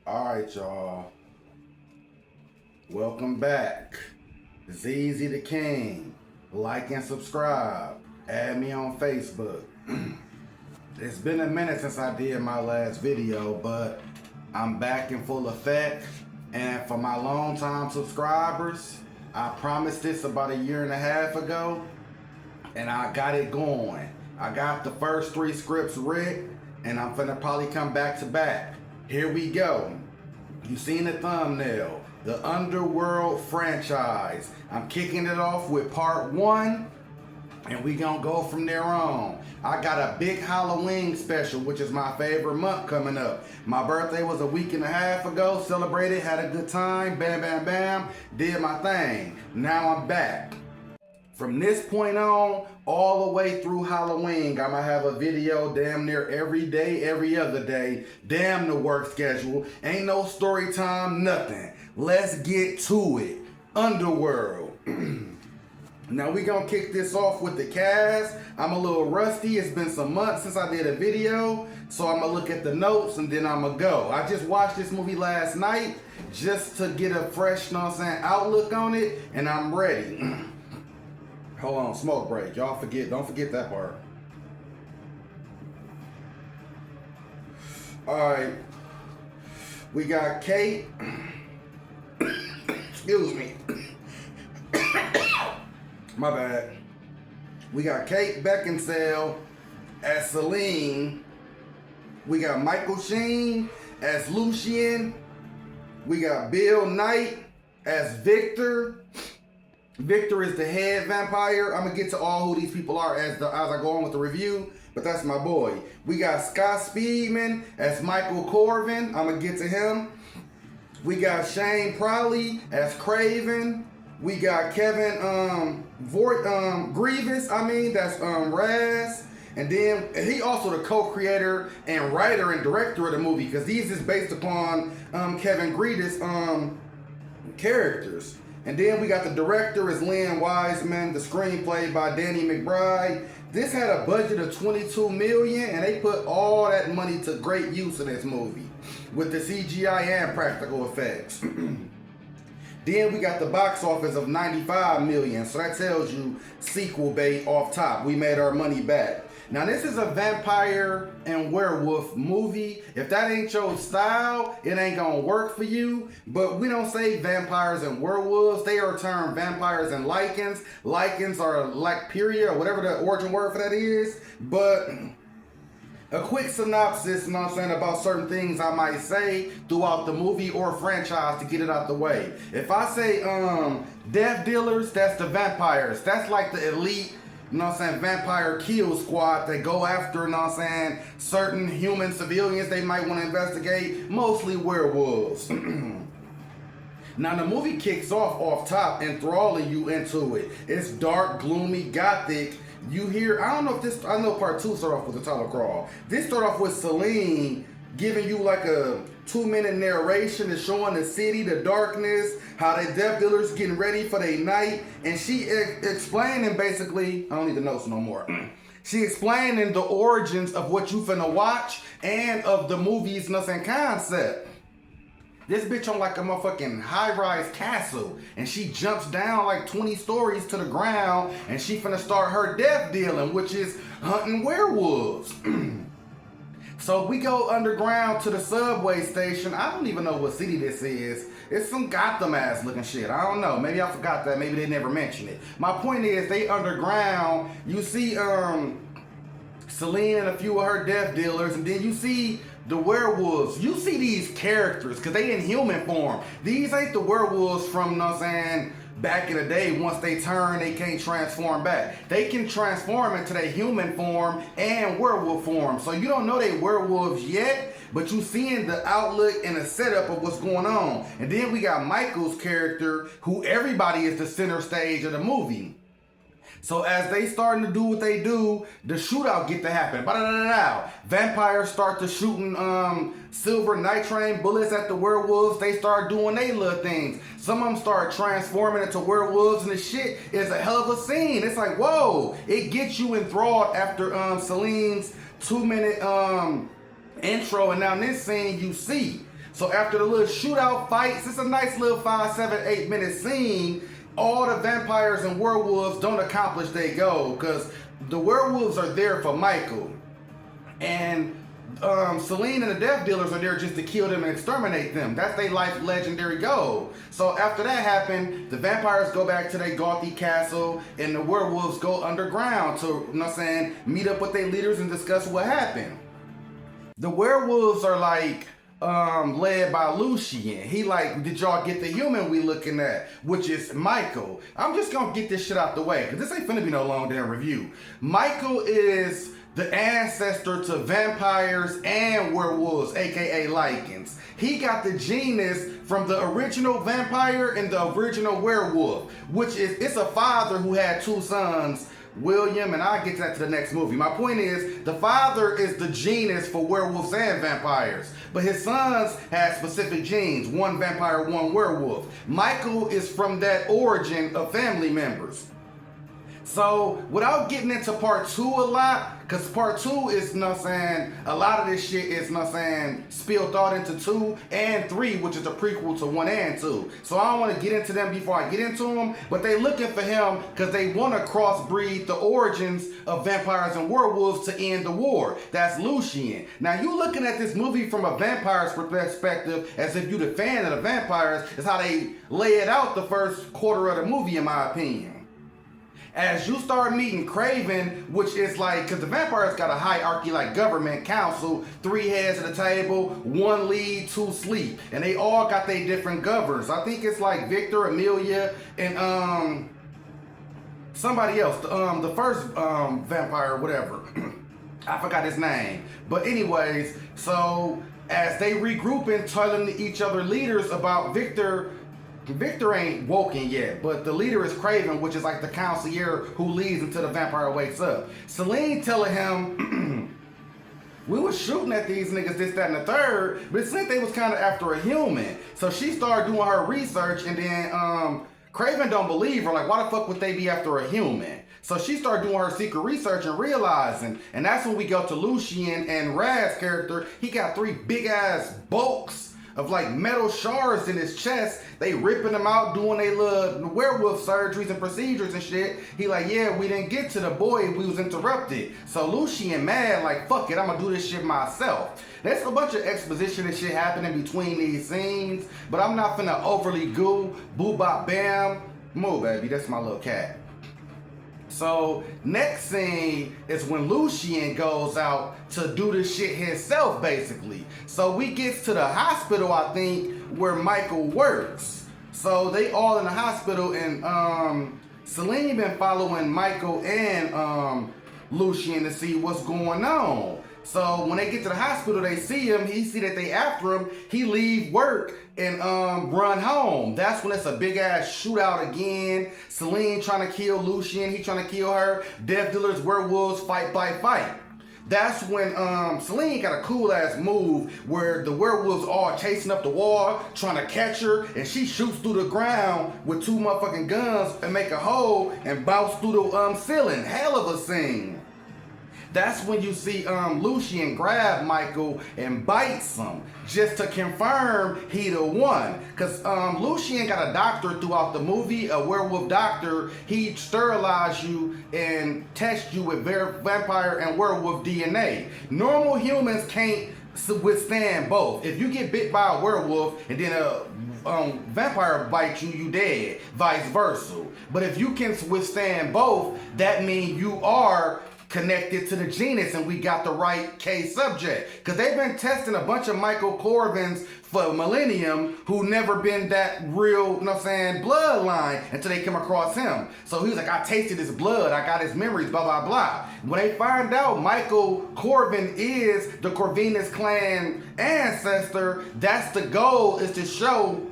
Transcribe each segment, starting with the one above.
Alright, y'all. Welcome back. Zeezzy the King. Like and subscribe. Add me on Facebook. It's been a minute since I did my last video, but I'm back in full effect. And for my long-time subscribers, I promised this about 1.5 years ago, and I got it going. I got the first 3 scripts writ, and I'm finna probably come back to back. Here we go. You seen the thumbnail, the Underworld franchise. I'm kicking it off with part 1, and we gonna go from there on. I got a big Halloween special, which is my favorite month, coming up. My birthday was 1.5 weeks ago, celebrated, had a good time, bam, bam, bam, did my thing. Now I'm back. From this point on, all the way through Halloween, I'ma have a video damn near every day, every other day. Damn the work schedule. Ain't no story time, nothing. Let's get to it. Underworld. Now we gonna kick this off with the cast. I'm a little rusty. It's been some months since I did a video, so I'm gonna look at the notes and then I'm gonna go. I just watched this movie last night just to get a fresh, you know what I'm saying, outlook on it, and I'm ready. Hold on, smoke break. Y'all don't forget that part. Alright. We got Kate. Excuse me. My bad. We got Kate Beckinsale as Celine. We got Michael Sheen as Lucien. We got Bill Knight as Victor. Victor is the head vampire. I'm gonna get to all who these people are as I go on with the review, but that's my boy. We got Scott Speedman as Michael Corvin. I'm gonna get to him. We got Shane Prowley as Craven. We got Kevin Grievous. That's Raz. And then he also the co-creator and writer and director of the movie, because these is based upon Kevin Grievous characters. And then we got the director is Lynn Wiseman, the screenplay by Danny McBride. This had a budget of $22 million, and they put all that money to great use in this movie with the CGI and practical effects. Then we got the box office of $95 million, so that tells you sequel bait off top. We made our money back. Now this is a vampire and werewolf movie. If that ain't your style, it ain't gonna work for you. But we don't say vampires and werewolves. They are termed vampires and lycans. Lycans are Lacperia, or whatever the origin word for that is. But a quick synopsis, you know what I'm saying, about certain things I might say throughout the movie or franchise to get it out the way. If I say death dealers, that's the vampires. That's like the elite, you know what I'm saying, vampire kill squad. They go after, you know what I'm saying, certain human civilians they might want to investigate, mostly werewolves. Now the movie kicks off top, enthralling you into it. It's dark, gloomy, gothic. You hear, I know part 2 start off with the title crawl. This start off with Celine giving you like a 2-minute narration and showing the city, the darkness, how the death dealers getting ready for their night, and she explaining basically, I don't need the notes no more. She explaining the origins of what you finna watch and of the movie's nothing concept. This bitch on like a motherfucking high-rise castle, and she jumps down like 20 stories to the ground, and she finna start her death dealing, which is hunting werewolves. So we go underground to the subway station. I don't even know what city this is. It's some Gotham ass looking shit. I don't know. Maybe I forgot that. Maybe they never mentioned it. My point is, they underground. You see Celine and a few of her death dealers, and then you see the werewolves. You see these characters because they in human form. These ain't the werewolves from, you know what I'm saying, back in the day. Once they turn, they can't transform back. They can transform into their human form and werewolf form. So you don't know they werewolves yet, but you seeing the outlook and the setup of what's going on. And then we got Michael's character, who everybody is the center stage of the movie. So as they starting to do what they do, the shootout get to happen. Vampires start to shooting silver nitrate bullets at the werewolves. They start doing their little things. Some of them start transforming into werewolves, and the shit is a hell of a scene. It's like, whoa, it gets you enthralled after Celine's 2-minute intro, and now in this scene you see So after the little shootout fights, it's a nice little 5, 7, 8 minute scene. All the vampires and werewolves don't accomplish their goal because the werewolves are there for Michael. And Celine and the Death Dealers are there just to kill them and exterminate them. That's their life legendary goal. So after that happened, the vampires go back to their Gothic castle and the werewolves go underground to, you know what I'm saying, meet up with their leaders and discuss what happened. The werewolves are like led by Lucien. He like, did y'all get the human we looking at? Which is Michael. I'm just gonna get this shit out the way because this ain't finna be no long damn review. Michael is the ancestor to vampires and werewolves, aka lichens. He got the genus from the original vampire and the original werewolf, which is, it's a father who had 2 sons, William, and I'll get to that to the next movie. My point is, the father is the genus for werewolves and vampires, but his sons had specific genes, 1 vampire, 1 werewolf. Michael is from that origin of family members. So without getting into part 2 a lot, because part 2 is, you know what I'm saying, a lot of this shit is, you know what I'm saying, spilled out into 2 and 3, which is a prequel to 1 and 2. So I don't want to get into them before I get into them, but they looking for him because they want to crossbreed the origins of vampires and werewolves to end the war. That's Lucien. Now you looking at this movie from a vampire's perspective as if you the fan of the vampires, is how they lay it out the first quarter of the movie, in my opinion. As you start meeting Craven, which is like, because the vampires got a hierarchy like government, council, 3 heads at the table, 1 lead, 2 sleep. And they all got their different governors. I think it's like Victor, Amelia, and somebody else. The first vampire, whatever. I forgot his name. But anyways, so as they regroup and telling each other leaders about Victor ain't woken yet, but the leader is Craven, which is like the counselor who leads until the vampire wakes up. Celine telling him, we was shooting at these niggas, this, that, and the third, but it seemed they was kind of after a human. So she started doing her research, and then Craven don't believe her, like, why the fuck would they be after a human? So she started doing her secret research and realizing, and that's when we go to Lucien and Rad's character. He got 3 big ass bulks of like metal shards in his chest. They ripping them out, doing their little werewolf surgeries and procedures and shit. He like, yeah, we didn't get to the boy, we was interrupted. So Lucien mad, like, fuck it, I'm gonna do this shit myself. There's a bunch of exposition and shit happening between these scenes, but I'm not finna overly boo bop bam. Move, baby, that's my little cat. So next scene is when Lucien goes out to do this shit himself, basically. So we get to the hospital, I think, where Michael works. So they all in the hospital, and Celine been following Michael and Lucien to see what's going on. So when they get to the hospital, they see him. He see that they after him. He leave work and run home. That's when it's a big ass shootout again. Celine trying to kill Lucien. He trying to kill her. Death Dealers, werewolves, fight. That's when Celine got a cool ass move where the werewolves all chasing up the wall, trying to catch her, and she shoots through the ground with 2 motherfucking guns and make a hole and bounce through the ceiling. Hell of a scene. That's when you see Lucien grab Michael and bites him just to confirm he the one. Because Lucien got a doctor throughout the movie, a werewolf doctor. He sterilize you and test you with vampire and werewolf DNA. Normal humans can't withstand both. If you get bit by a werewolf and then a vampire bites you, you dead. Vice versa. But if you can withstand both, that means you are connected to the genus, and we got the right case subject. Because they've been testing a bunch of Michael Corvins for a millennium who never been that real, you know what I'm saying, bloodline until they come across him. So he was like, I tasted his blood, I got his memories, blah, blah, blah. When they find out Michael Corvin is the Corvinus clan ancestor, that's the goal, is to show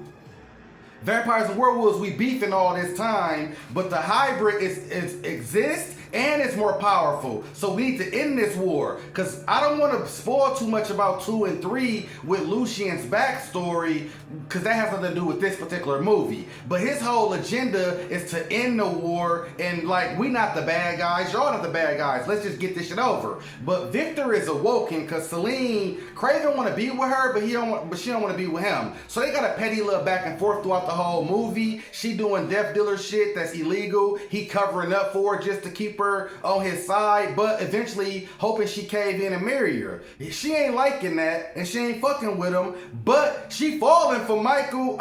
vampires and werewolves, we beefing all this time, but the hybrid exists. and it's more powerful. So we need to end this war, because I don't want to spoil too much about 2 and 3 with Lucien's backstory, because that has nothing to do with this particular movie. But his whole agenda is to end the war, and like, we not the bad guys, y'all not the bad guys. Let's just get this shit over. But Victor is awoken because Celine, Craven want to be with her, but she don't want to be with him. So they got a petty little back and forth throughout the whole movie. She doing death dealer shit that's illegal. He covering up for her just to keep her on his side, but eventually hoping she cave in and marry her. She ain't liking that, and she ain't fucking with him, but she falling for Michael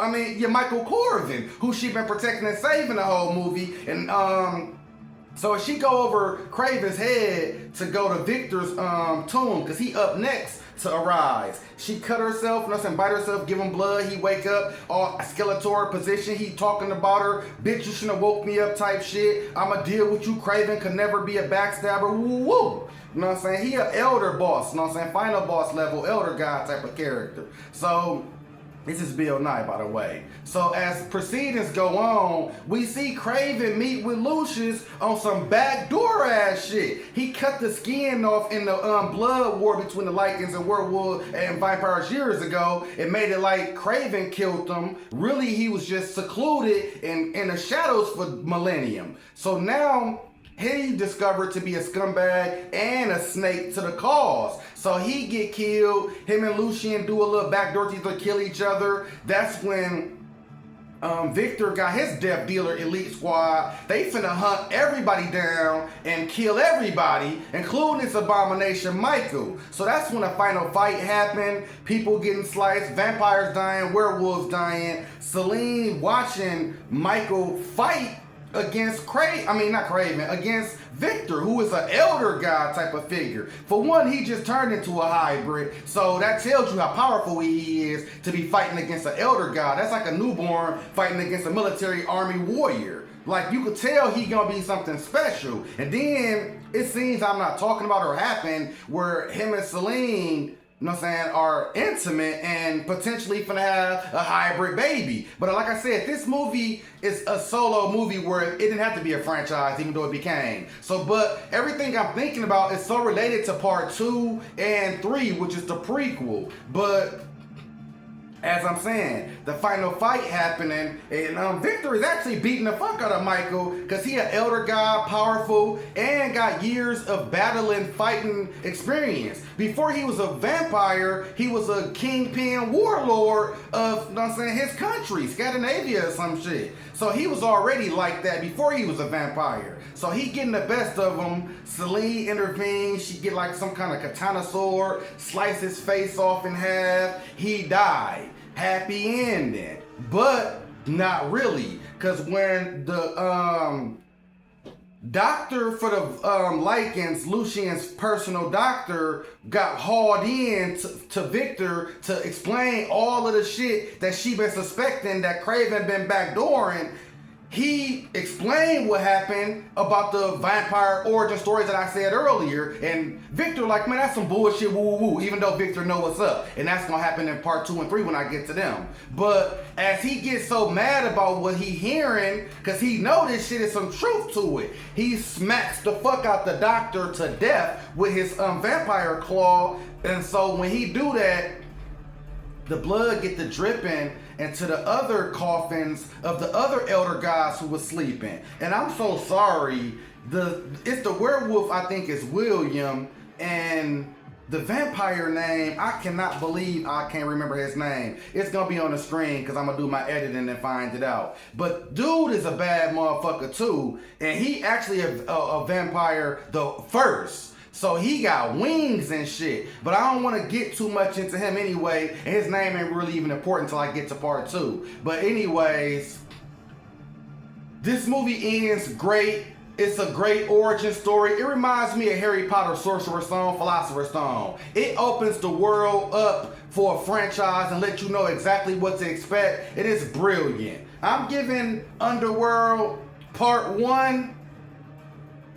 Corvin, who she been protecting and saving the whole movie. And so she go over Craven's head to go to Victor's tomb, because he up next to arise. She cut herself, bite herself, give him blood. He wake up, all Skeletor position. He talking about her. Bitch, you shouldn't have woke me up type shit. I'ma deal with you, Craven. Could never be a backstabber. Woo woo. You know what I'm saying? He an elder boss. You know what I'm saying? Final boss level, elder guy type of character. So this is Bill Nye, by the way. So as proceedings go on, we see Craven meet with Lucius on some backdoor ass shit. He cut the skin off in the blood war between the Lycans and werewolves and vampires years ago. It made it like Craven killed them. Really, he was just secluded in the shadows for millennium. So now he discovered to be a scumbag and a snake to the cause. So he get killed. Him and Lucien do a little backdoor to kill each other. That's when Victor got his death dealer elite squad. They finna hunt everybody down and kill everybody, including this abomination Michael. So that's when a final fight happened. People getting sliced, vampires dying, werewolves dying. Celine watching Michael fight against against Victor, who is an elder god type of figure. For one, he just turned into a hybrid, so that tells you how powerful he is to be fighting against an elder god. That's like a newborn fighting against a military army warrior. Like, you could tell he gonna be something special. And then it seems I'm not talking about or happened where him and Celine, you know what I'm saying, are intimate and potentially finna have a hybrid baby. But like I said, this movie is a solo movie where it didn't have to be a franchise, even though it became. So, but everything I'm thinking about is so related to part 2 and 3, which is the prequel. But as I'm saying, the final fight happening, and Victor is actually beating the fuck out of Michael, because he an elder god, powerful, and got years of battling, fighting experience. Before he was a vampire, he was a kingpin warlord of, you know what I'm saying, his country, Scandinavia or some shit. So he was already like that before he was a vampire. So he getting the best of him. Celine intervenes. She get like some kind of katana sword, slice his face off in half. He died. Happy ending. But not really. Because when the doctor for the Lycans, Lucien's personal doctor, got hauled in to Victor to explain all of the shit that she been suspecting that Craven been backdooring, he explained what happened about the vampire origin stories that I said earlier, and Victor like, man, that's some bullshit, woo woo woo, even though Victor know what's up, and that's gonna happen in part 2 and 3 when I get to them. But as he gets so mad about what he hearing, cause he know this shit is some truth to it, he smacks the fuck out the doctor to death with his vampire claw. And so when he do that, the blood get to dripping into the other coffins of the other elder gods who was sleeping. And I'm so sorry, it's the werewolf, I think is William, and the vampire name, I cannot believe I can't remember his name. It's gonna be on the screen because I'm gonna do my editing and find it out. But dude is a bad motherfucker too, and he actually a vampire the first. So he got wings and shit, but I don't want to get too much into him anyway, and his name ain't really even important until I get to part 2. But anyways, this movie ends great. It's a great origin story. It reminds me of Harry Potter, Sorcerer's Stone, Philosopher's Stone. It opens the world up for a franchise and lets you know exactly what to expect. It is brilliant. I'm giving Underworld Part 1,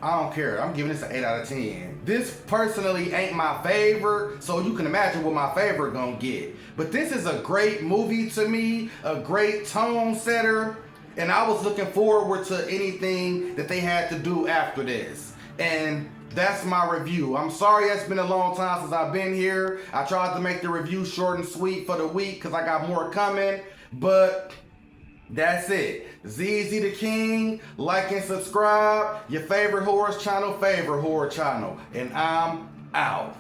I don't care. I'm giving this an 8 out of 10. This personally ain't my favorite, so you can imagine what my favorite gonna get. But this is a great movie to me, a great tone setter, and I was looking forward to anything that they had to do after this. And that's my review. I'm sorry it's been a long time since I've been here. I tried to make the review short and sweet for the week because I got more coming. But that's it. Zeezzy the King. Like and subscribe. Your favorite horror channel, And I'm out.